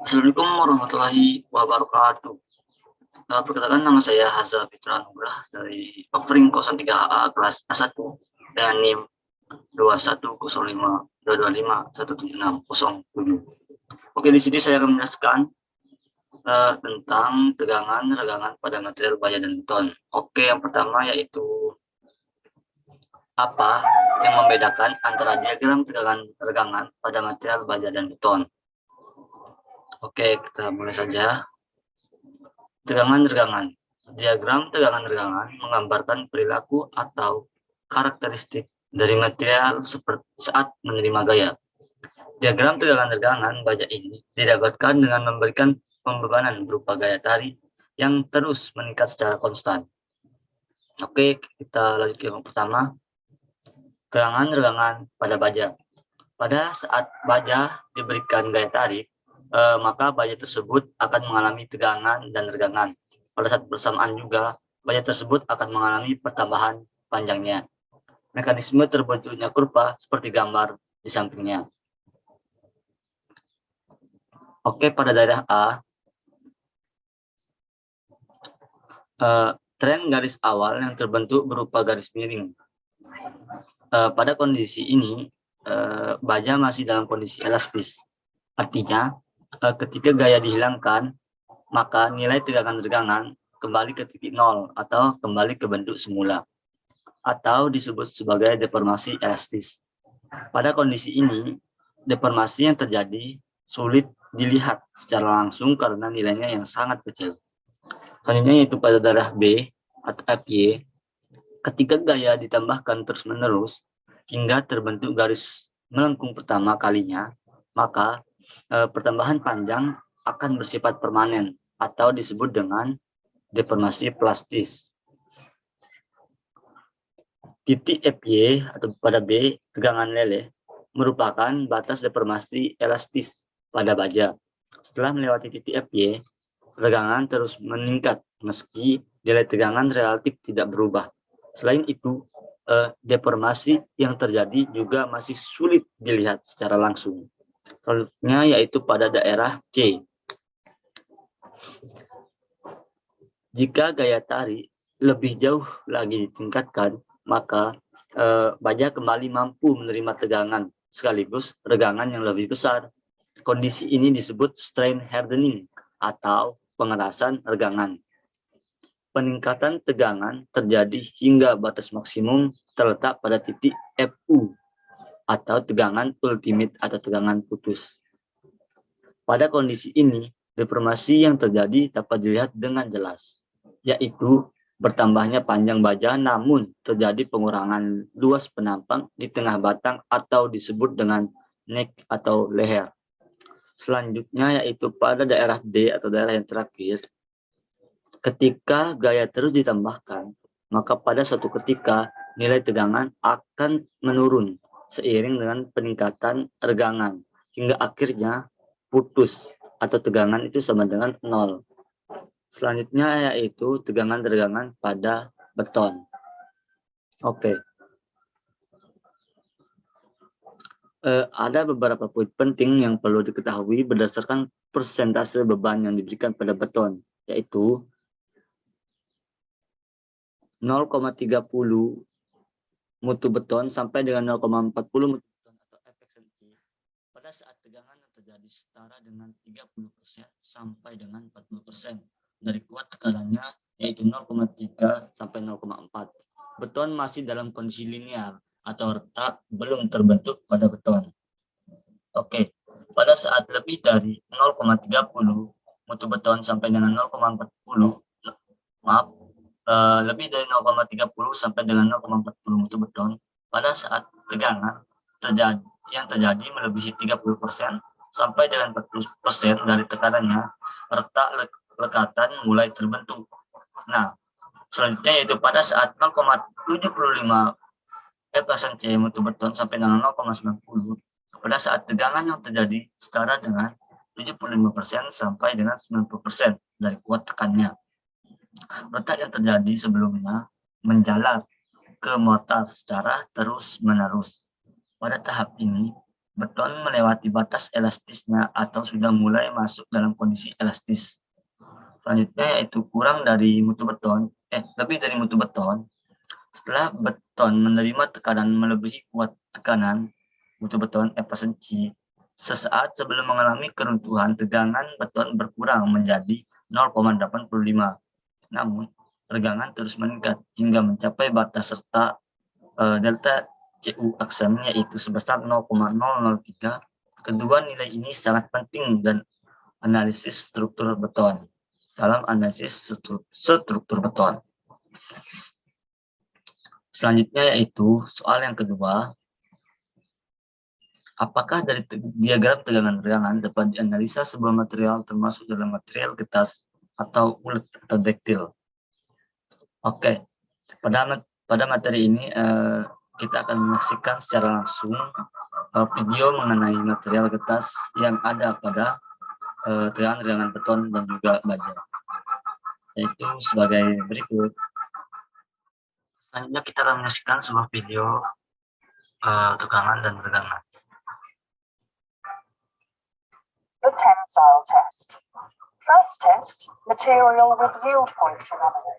Assalamualaikum warahmatullahi wabarakatuh. Perkenalkan, nama saya Hazza Fitra Nugrah dari offering 03AA kelas A1 dan NIM 210522517607. Oke, di sini saya akan menjelaskan tentang tegangan regangan pada material baja dan beton. Oke, yang pertama yaitu apa yang membedakan antara diagram tegangan regangan pada material baja dan beton. Oke, kita mulai saja. Tegangan-regangan. Diagram tegangan-regangan menggambarkan perilaku atau karakteristik dari material saat menerima gaya. Diagram tegangan-regangan baja ini didapatkan dengan memberikan pembebanan berupa gaya tarik yang terus meningkat secara konstan. Oke, kita lanjut ke yang pertama. Tegangan-regangan pada baja. Pada saat baja diberikan gaya tarik, maka baja tersebut akan mengalami tegangan dan regangan. Pada saat bersamaan juga, baja tersebut akan mengalami pertambahan panjangnya. Mekanisme terbentuknya kurva seperti gambar di sampingnya. Oke, pada daerah A, tren garis awal yang terbentuk berupa garis miring. Pada kondisi ini, baja masih dalam kondisi elastis. Artinya, ketika gaya dihilangkan, maka nilai tegangan-regangan kembali ke titik nol atau kembali ke bentuk semula, atau disebut sebagai deformasi elastis. Pada kondisi ini, deformasi yang terjadi sulit dilihat secara langsung karena nilainya yang sangat kecil. Selanjutnya yaitu pada daerah B atau FY, ketika gaya ditambahkan terus-menerus hingga terbentuk garis melengkung pertama kalinya, maka pertambahan panjang akan bersifat permanen atau disebut dengan deformasi plastis. Titik FY atau pada B, tegangan leleh, merupakan batas deformasi elastis pada baja. Setelah melewati titik FY, regangan terus meningkat meski nilai tegangan relatif tidak berubah. Selain itu, deformasi yang terjadi juga masih sulit dilihat secara langsung. Selanjutnya yaitu pada daerah C. Jika gaya tarik lebih jauh lagi ditingkatkan, maka baja kembali mampu menerima tegangan sekaligus regangan yang lebih besar. Kondisi ini disebut strain hardening atau pengerasan regangan. Peningkatan tegangan terjadi hingga batas maksimum terletak pada titik FU atau tegangan ultimate atau tegangan putus. Pada kondisi ini, deformasi yang terjadi dapat dilihat dengan jelas, yaitu bertambahnya panjang baja namun terjadi pengurangan luas penampang di tengah batang atau disebut dengan neck atau leher. Selanjutnya yaitu pada daerah D atau daerah yang terakhir, ketika gaya terus ditambahkan, maka pada suatu ketika nilai tegangan akan menurun seiring dengan peningkatan regangan hingga akhirnya putus atau tegangan itu sama dengan 0. Selanjutnya yaitu tegangan-regangan pada beton. Oke. Ada beberapa poin penting yang perlu diketahui berdasarkan persentase beban yang diberikan pada beton, yaitu 0,30 mutu beton sampai dengan 0,40 mutu beton atau efek senti pada saat tegangan yang terjadi setara dengan 30% sampai dengan 40% dari kuat tekanannya, yaitu 0,3 sampai 0,4. Beton masih dalam kondisi linear atau retak belum terbentuk pada beton. Oke, pada saat lebih dari 0,30 mutu beton sampai dengan 0,40, lebih dari 0,30 sampai dengan 0,40 mutu beton, pada saat tegangan yang terjadi melebihi 30% sampai dengan 40% dari tekanannya, retak lekatan mulai terbentuk. Nah, selanjutnya yaitu pada saat 0,75 fps mutu beton sampai dengan 0,90, pada saat tegangan yang terjadi setara dengan 75% sampai dengan 90% dari kuat tekannya. Retak yang terjadi sebelumnya menjalar ke mortar secara terus-menerus. Pada tahap ini, beton melewati batas elastisnya atau sudah mulai masuk dalam kondisi elastis. Selanjutnya yaitu lebih dari mutu beton. Setelah beton menerima tekanan melebihi kuat tekanan mutu beton efisiensi, sesaat sebelum mengalami keruntuhan, tegangan beton berkurang menjadi 0,85. Namun, tegangan terus meningkat hingga mencapai batas serta delta CU aksem yaitu sebesar 0,003. Kedua nilai ini sangat penting dan analisis struktur beton. Dalam analisis struktur beton. Selanjutnya yaitu soal yang kedua. Apakah dari diagram tegangan-regangan dapat dianalisa sebuah material termasuk dalam material getas atau ulet atau dektil? Oke, pada materi ini kita akan menyaksikan secara langsung video mengenai material getas yang ada pada tegangan-regangan beton dan juga baja, yaitu sebagai berikut. Selanjutnya kita akan menyaksikan sebuah video tegangan dan regangan. The tensile test. First test, material with yield point phenomenon.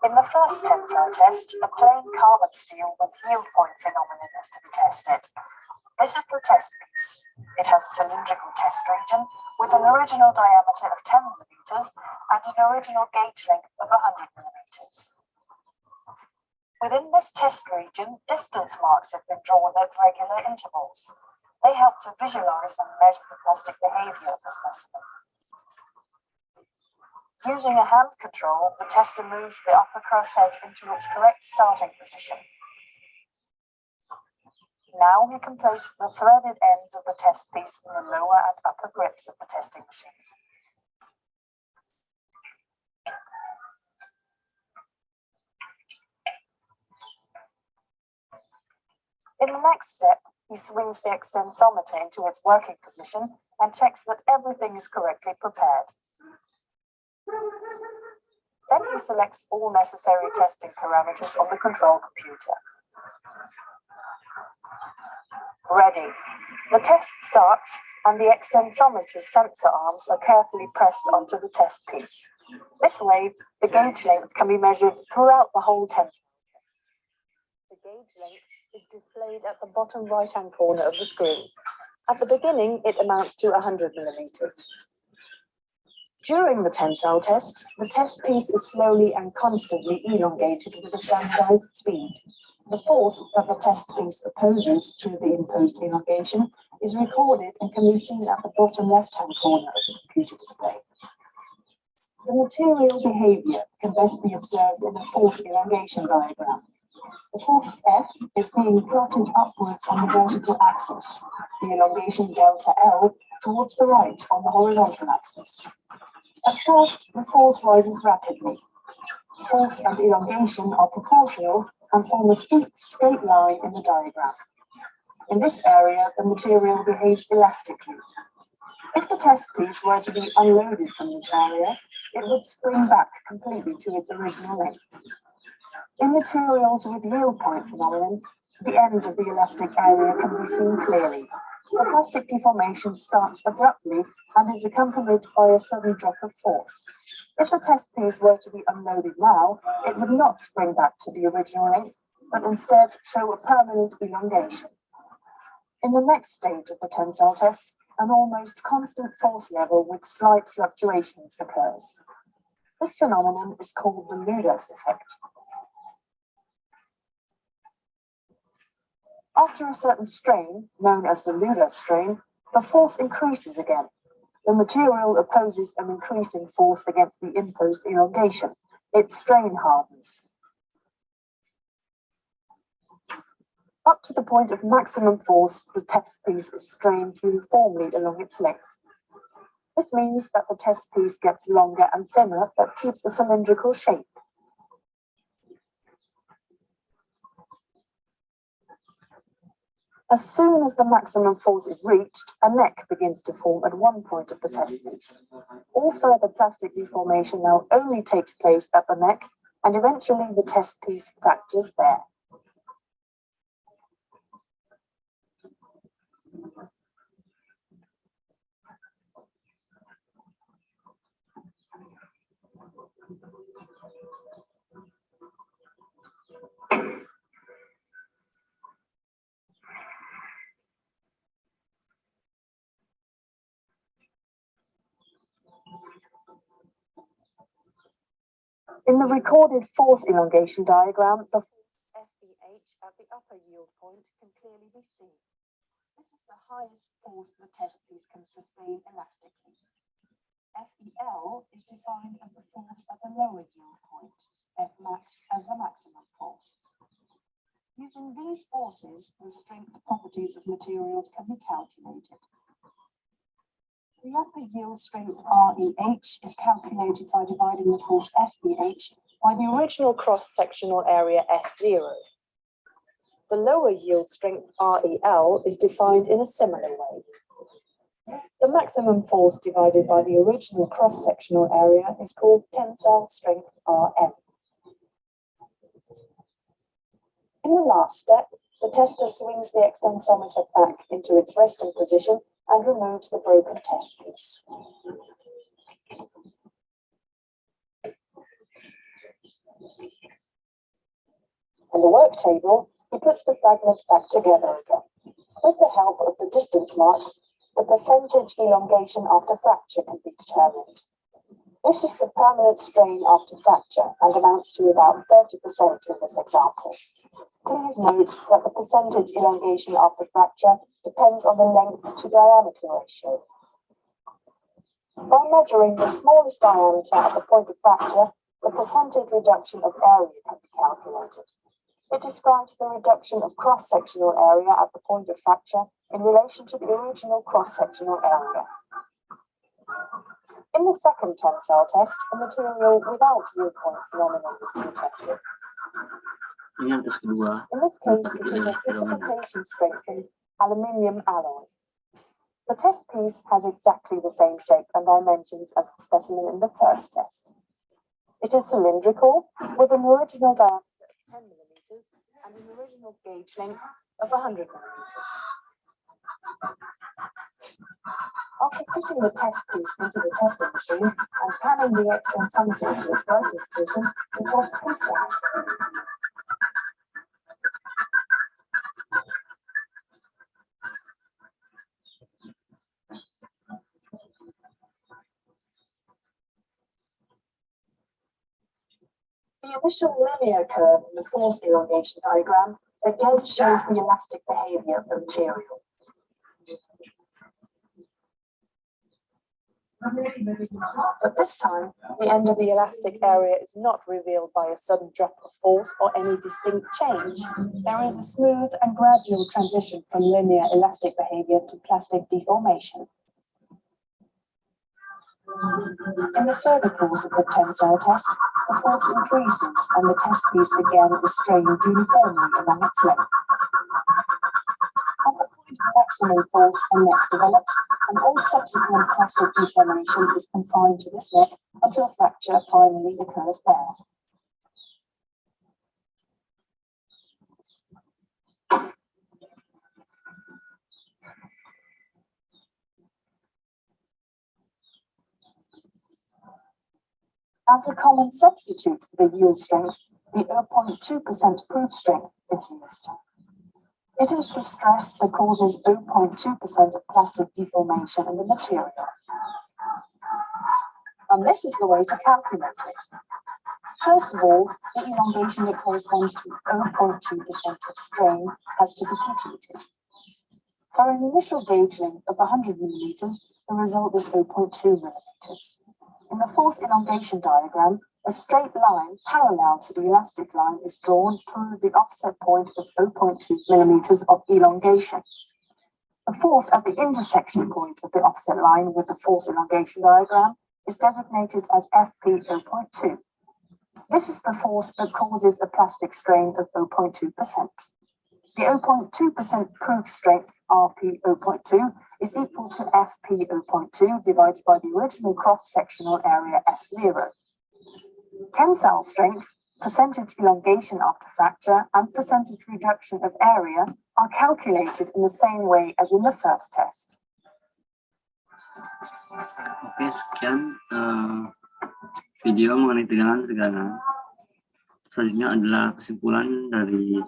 In the first tensile test, a plain carbon steel with yield point phenomenon is to be tested. This is the test piece. It has a cylindrical test region with an original diameter of 10 millimeters and an original gauge length of 100 millimeters. Within this test region, distance marks have been drawn at regular intervals. They help to visualize and measure the plastic behavior of the specimen. Using a hand control, the tester moves the upper crosshead into its correct starting position. Now we can place the threaded ends of the test piece in the lower and upper grips of the testing machine. In the next step, he swings the extensometer into its working position and checks that everything is correctly prepared. Then he selects all necessary testing parameters on the control computer. Ready. The test starts and the extensometer's sensor arms are carefully pressed onto the test piece. This way, the gauge length can be measured throughout the whole tensile test. The gauge length is displayed at the bottom right-hand corner of the screen. At the beginning, it amounts to 100 millimeters. During the tensile test, the test piece is slowly and constantly elongated with a standardized speed. The force that the test piece opposes to the imposed elongation is recorded and can be seen at the bottom left-hand corner of the computer display. The material behavior can best be observed in a force elongation diagram. The force F is being plotted upwards on the vertical axis, the elongation delta L towards the right on the horizontal axis. At first, the force rises rapidly. Force and elongation are proportional and form a steep, straight line in the diagram. In this area, the material behaves elastically. If the test piece were to be unloaded from this area, it would spring back completely to its original length. In materials with yield point phenomenon, the end of the elastic area can be seen clearly. The plastic deformation starts abruptly and is accompanied by a sudden drop of force. If the test piece were to be unloaded now, it would not spring back to the original length, but instead show a permanent elongation. In the next stage of the tensile test, an almost constant force level with slight fluctuations occurs. This phenomenon is called the Ludus effect. After a certain strain, known as the Ludus strain, the force increases again. The material opposes an increasing force against the imposed elongation. It strain hardens. Up to the point of maximum force, the test piece is strained uniformly along its length. This means that the test piece gets longer and thinner, but keeps a cylindrical shape. As soon as the maximum force is reached, a neck begins to form at one point of the test piece. All further plastic deformation now only takes place at the neck, and eventually the test piece fractures there. In the recorded force elongation diagram, the force FEH at the upper yield point can clearly be seen. This is the highest force the test piece can sustain elastically. FEL is defined as the force at the lower yield point, Fmax as the maximum force. Using these forces, the strength properties of materials can be calculated. The upper yield strength REH is calculated by dividing the force FEH by the original cross-sectional area S0. The lower yield strength REL is defined in a similar way. The maximum force divided by the original cross-sectional area is called tensile strength Rm. In the last step, the tester swings the extensometer back into its resting position and removes the broken test piece. On the work table, he puts the fragments back together again. With the help of the distance marks, the percentage elongation after fracture can be determined. This is the permanent strain after fracture and amounts to about 30% in this example. Please note that the percentage elongation after fracture depends on the length to diameter ratio. By measuring the smallest diameter at the point of fracture, the percentage reduction of area can be calculated. It describes the reduction of cross-sectional area at the point of fracture in relation to the original cross-sectional area. In the second tensile test, a material without yield point phenomenon is to be tested. In this case, it is a precipitation-strengthened aluminium alloy. The test piece has exactly the same shape and dimensions as the specimen in the first test. It is cylindrical, with an original diameter of 10 millimeters and an original gauge length of 100 millimeters. After fitting the test piece into the testing machine and panning the extensometer into its working position, the test can start. The initial linear curve in the force elongation diagram again shows the elastic behavior of the material. But this time, the end of the elastic area is not revealed by a sudden drop of force or any distinct change. There is a smooth and gradual transition from linear elastic behavior to plastic deformation. In the further course of the tensile test, the force increases and the test piece again is strained uniformly along its length. At the point of maximum force, a neck develops, and all subsequent plastic deformation is confined to this neck until fracture finally occurs there. As a common substitute for the yield strength, the 0.2% proof strength is used. It is the stress that causes 0.2% of plastic deformation in the material. And this is the way to calculate it. First of all, the elongation that corresponds to 0.2% of strain has to be computed. For an initial gauge length of 100 millimeters, the result is 0.2 millimeters. In the force elongation diagram, a straight line parallel to the elastic line is drawn through the offset point of 0.2 millimeters of elongation. The force at the intersection point of the offset line with the force elongation diagram is designated as Fp 0.2. This is the force that causes a plastic strain of 0.2%. The 0.2% proof strength Rp 0.2 is equal to Fp 0.2 divided by the original cross-sectional area S0. Tensile strength, percentage elongation after fracture, and percentage reduction of area are calculated in the same way as in the first test. Oke, sekian video mengenai tegangan-tegangan. Selanjutnya adalah kesimpulan dari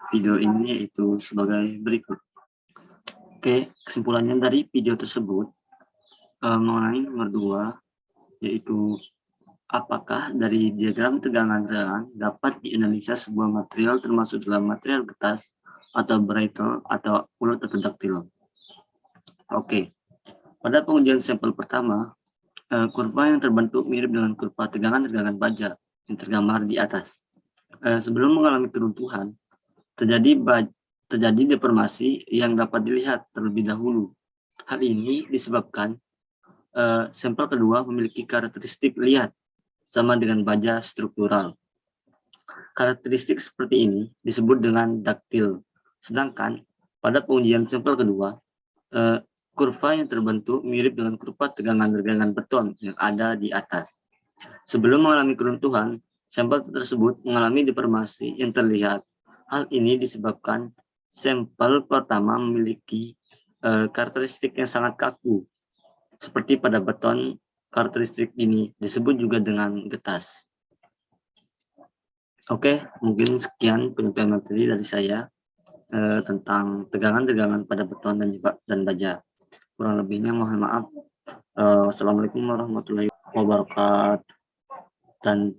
video ini, yaitu sebagai berikut. Oke, kesimpulannya dari video tersebut mengenai nomor 2, yaitu apakah dari diagram tegangan-tegangan dapat dianalisa sebuah material termasuk dalam material getas atau brittle atau ulet atau ductile? Oke. Pada pengujian sampel pertama, kurva yang terbentuk mirip dengan kurva tegangan-tegangan baja yang tergambar di atas. Sebelum mengalami keruntuhan, terjadi deformasi yang dapat dilihat terlebih dahulu. Hal ini disebabkan sampel kedua memiliki karakteristik liat sama dengan baja struktural. Karakteristik seperti ini disebut dengan ductile. Sedangkan pada pengujian sampel kedua, kurva yang terbentuk mirip dengan kurva tegangan-tegangan beton yang ada di atas. Sebelum mengalami keruntuhan, sampel tersebut mengalami deformasi yang terlihat. Hal ini disebabkan sampel pertama memiliki karakteristik yang sangat kaku. Seperti pada beton, karakteristik ini disebut juga dengan getas. Oke, mungkin sekian penyampaian materi dari saya tentang tegangan-tegangan pada beton dan baja. Kurang lebihnya mohon maaf. Wassalamualaikum warahmatullahi wabarakatuh. Dan